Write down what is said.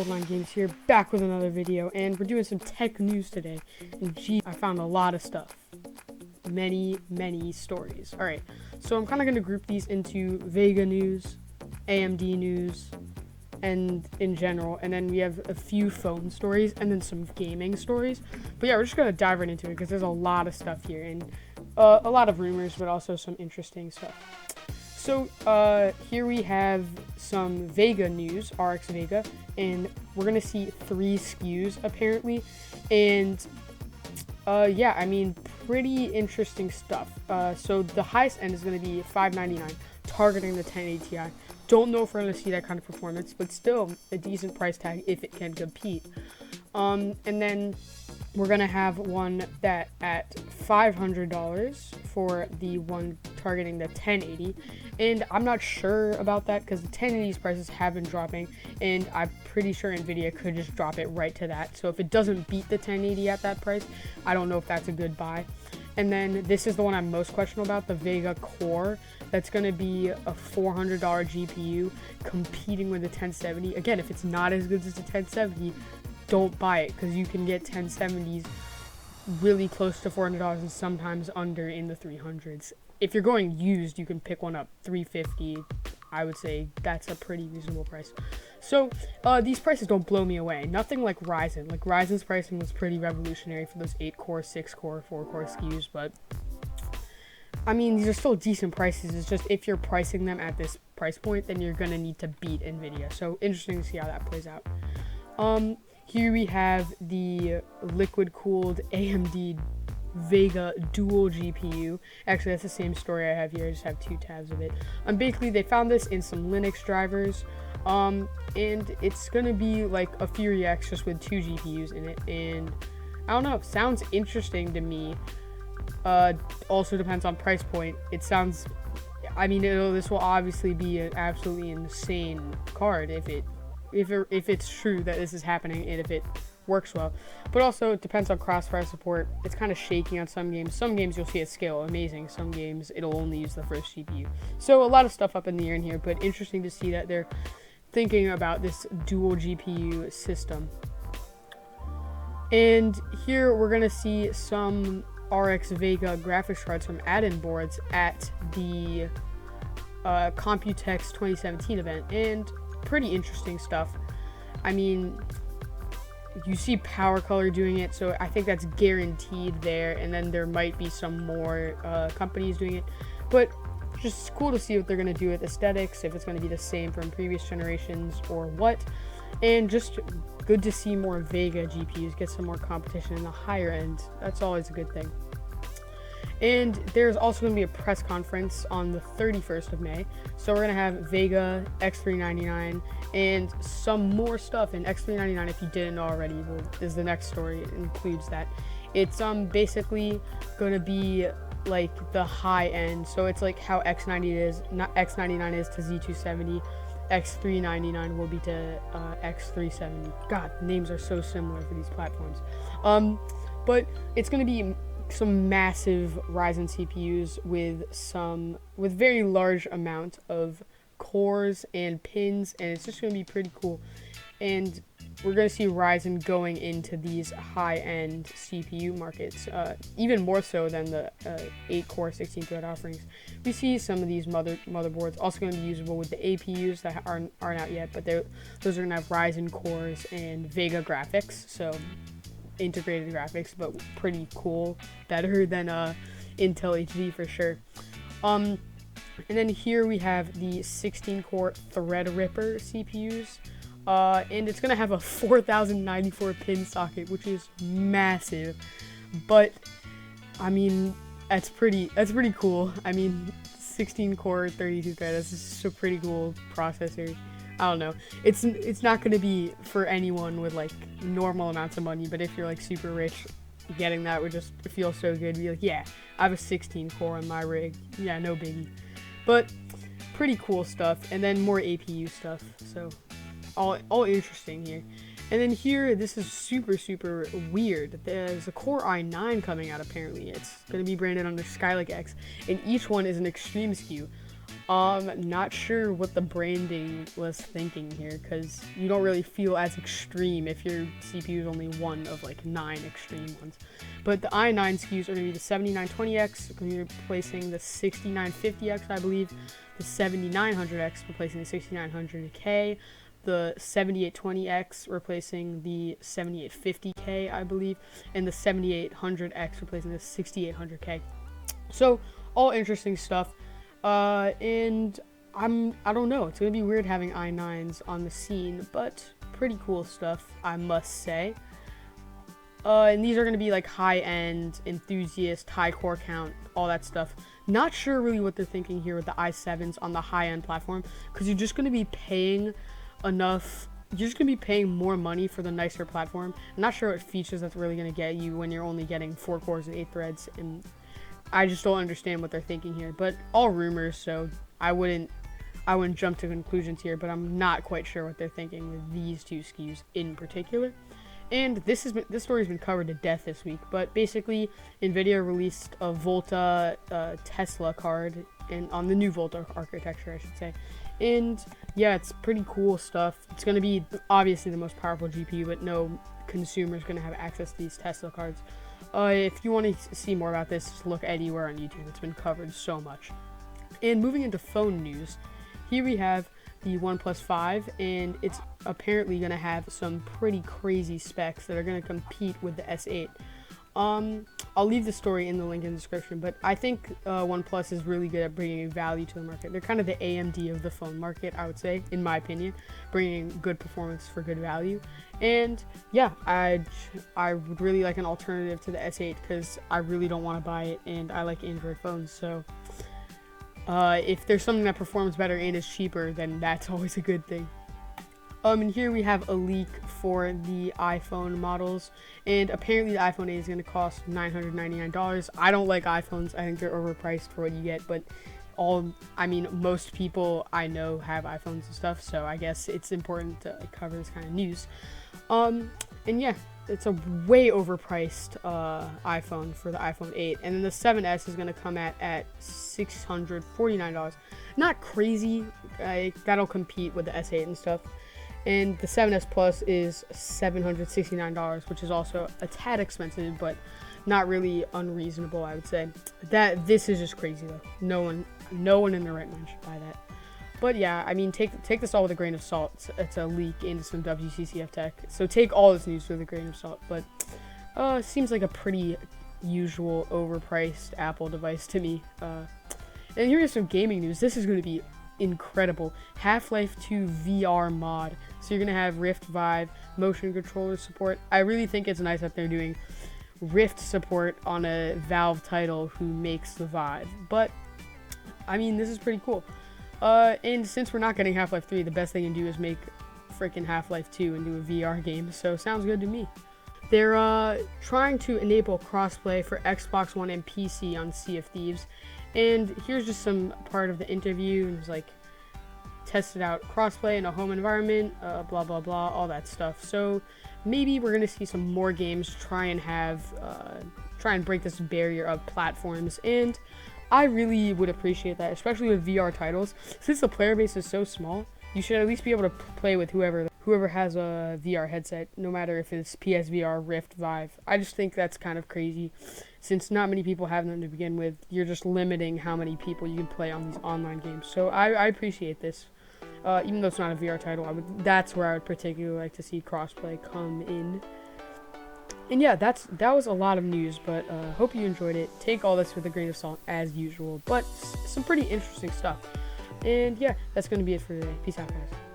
Gold9 Games here, back with another video, and we're doing some tech news today. And gee, I found a lot of stuff. Many stories. Alright, so I'm kind of going to group these into VEGA news, AMD news, and in general, and then we have a few phone stories, and then some gaming stories. But yeah, we're just going to dive right into it, because there's a lot of stuff here, and a lot of rumors, but also some interesting stuff. So, here we have some VEGA news, RX VEGA, and we're going to see 3 SKUs, apparently, and, yeah, I mean, pretty interesting stuff. So, the highest end is going to be $599, targeting the 1080 Ti. Don't know if we're going to see that kind of performance, but still a decent price tag if it can compete. And then we're going to have one that at $500 for the one targeting the 1080, and I'm not sure about that because the 1080's prices have been dropping, and I'm pretty sure Nvidia could just drop it right to that. So if it doesn't beat the 1080 at that price, I don't know if that's a good buy. And then this is the one I'm most questionable about, the VEGA Core. That's going to be a $400 GPU competing with the 1070. Again, if it's not as good as the 1070, don't buy it, because you can get 1070s really close to $400 and sometimes under in the 300s. If you're going used, you can pick one up $350. I would say that's a pretty reasonable price. So these prices don't blow me away. Nothing like Ryzen. Like Ryzen's pricing was pretty revolutionary for those 8-core, 6-core, 4-core SKUs, but I mean, these are still decent prices. It's just if you're pricing them at this price point, then you're gonna need to beat Nvidia. So interesting to see how that plays out. Here we have the liquid-cooled AMD VEGA dual GPU. Actually, that's the same story I have here. I just have 2 tabs of it. Basically, they found this in some Linux drivers, and it's gonna be like a Fury X just with 2 GPUs in it. And I don't know, sounds interesting to me. Also depends on price point. It sounds, I mean, this will obviously be an absolutely insane card if it's true that this is happening and if it works well. But also it depends on crossfire support. It's kind of shaky on some games. Some games you'll see it scale amazing. Some games it'll only use the first GPU. So a lot of stuff up in the air in here, but interesting to see that they're thinking about this dual GPU system. And here we're gonna see some RX VEGA graphics cards from add-in boards at the Computex 2017 event, and pretty interesting stuff. I mean, you see Power Color doing it, so I think that's guaranteed there, and then there might be some more companies doing it, but just cool to see what they're going to do with aesthetics, if it's going to be the same from previous generations or what. And just good to see more VEGA GPUs get some more competition in the higher end. That's always a good thing. And there's also going to be a press conference on the 31st of May. So we're going to have VEGA, X399, and some more stuff. And X399, if you didn't know already, is the next story. It includes that. It's basically going to be like the high end. So it's like how X99 is to Z270. X399 will be to X370. God, names are so similar for these platforms. But it's going to be some massive Ryzen CPUs with very large amount of cores and pins, and it's just going to be pretty cool. And we're going to see Ryzen going into these high-end CPU markets, even more so than the 8-core 16-thread offerings. We see some of these motherboards also going to be usable with the APUs that aren't out yet, but those are going to have Ryzen cores and VEGA graphics, so integrated graphics, but pretty cool, better than Intel HD for sure. And then here we have the 16-core Threadripper CPUs, and it's gonna have a 4094 pin socket, which is massive. But I mean, that's pretty cool. I mean, 16-core 32 thread. That's just a pretty cool processor. I don't know. It's not going to be for anyone with like normal amounts of money, but if you're like super rich, getting that would just feel so good. Be like, yeah, I have a 16 core on my rig. Yeah, no biggie. But pretty cool stuff, and then more APU stuff. So all interesting here. And then here, this is super weird. There's a Core i9 coming out apparently. It's going to be branded under Skylake X, and each one is an Extreme SKU. Not sure what the branding was thinking here, because you don't really feel as extreme if your CPU is only one of like 9 extreme ones. But the i9 SKUs are going to be the 7920X, going to be replacing the 6950X, I believe, the 7900X replacing the 6900K, the 7820X replacing the 7850K, I believe, and the 7800X replacing the 6800K. So all interesting stuff. And I don't know, it's gonna be weird having i9s on the scene, but pretty cool stuff, I must say. And these are gonna be like high-end, enthusiast, high core count, all that stuff. Not sure really what they're thinking here with the i7s on the high-end platform, because you're just gonna be paying more money for the nicer platform. I'm not sure what features that's really gonna get you when you're only getting 4 cores and 8 threads, and I just don't understand what they're thinking here, but all rumors, so I wouldn't jump to conclusions here, but I'm not quite sure what they're thinking with these two SKUs in particular. And this story's been covered to death this week, but basically Nvidia released a Volta Tesla card, and on the new Volta architecture, I should say. And yeah, it's pretty cool stuff. It's going to be obviously the most powerful GPU, but no consumer is going to have access to these Tesla cards. If you want to see more about this, just look anywhere on YouTube. It's been covered so much. And moving into phone news, here we have the OnePlus 5, and it's apparently going to have some pretty crazy specs that are going to compete with the S8. I'll leave the story in the link in the description, but I think OnePlus is really good at bringing value to the market. They're kind of the AMD of the phone market, I would say, in my opinion, bringing good performance for good value. And yeah, I would really like an alternative to the S8, because I really don't want to buy it, and I like Android phones, so if there's something that performs better and is cheaper, then that's always a good thing. And here we have a leak for the iPhone models, and apparently the iPhone 8 is going to cost $999. I don't like iPhones. I think they're overpriced for what you get, but most people I know have iPhones and stuff, so I guess it's important to cover this kind of news. And yeah, it's a way overpriced iPhone for the iPhone 8, and then the 7S is going to come at $649. Not crazy. That'll compete with the S8 and stuff. And the 7S Plus is $769, which is also a tad expensive, but not really unreasonable, I would say. This is just crazy though. No one in their right mind should buy that. But yeah, I mean, take this all with a grain of salt. It's a leak into some WCCF tech, so take all this news with a grain of salt. But seems like a pretty usual overpriced Apple device to me. And here's some gaming news. This is going to be incredible. Half-Life 2 VR mod. So you're gonna have Rift Vive motion controller support. I really think it's nice that they're doing Rift support on a Valve title who makes the Vive. But I mean, this is pretty cool. And since we're not getting Half-Life 3, the best they can do is make freaking Half-Life 2 and do a VR game. So sounds good to me. They're trying to enable crossplay for Xbox One and PC on Sea of Thieves. And here's just some part of the interview. It was like, tested out crossplay in a home environment, blah blah blah, all that stuff. So maybe we're gonna see some more games try and break this barrier of platforms, and I really would appreciate that, especially with VR titles. Since the player base is so small, you should at least be able to play with whoever has a VR headset, no matter if it's PSVR, Rift, Vive. I just think that's kind of crazy. Since not many people have them to begin with, you're just limiting how many people you can play on these online games. So I appreciate this. Even though it's not a VR title, that's where I would particularly like to see crossplay come in. And yeah, that was a lot of news, but hope you enjoyed it. Take all this with a grain of salt as usual, but some pretty interesting stuff. And yeah, that's going to be it for today. Peace out, guys.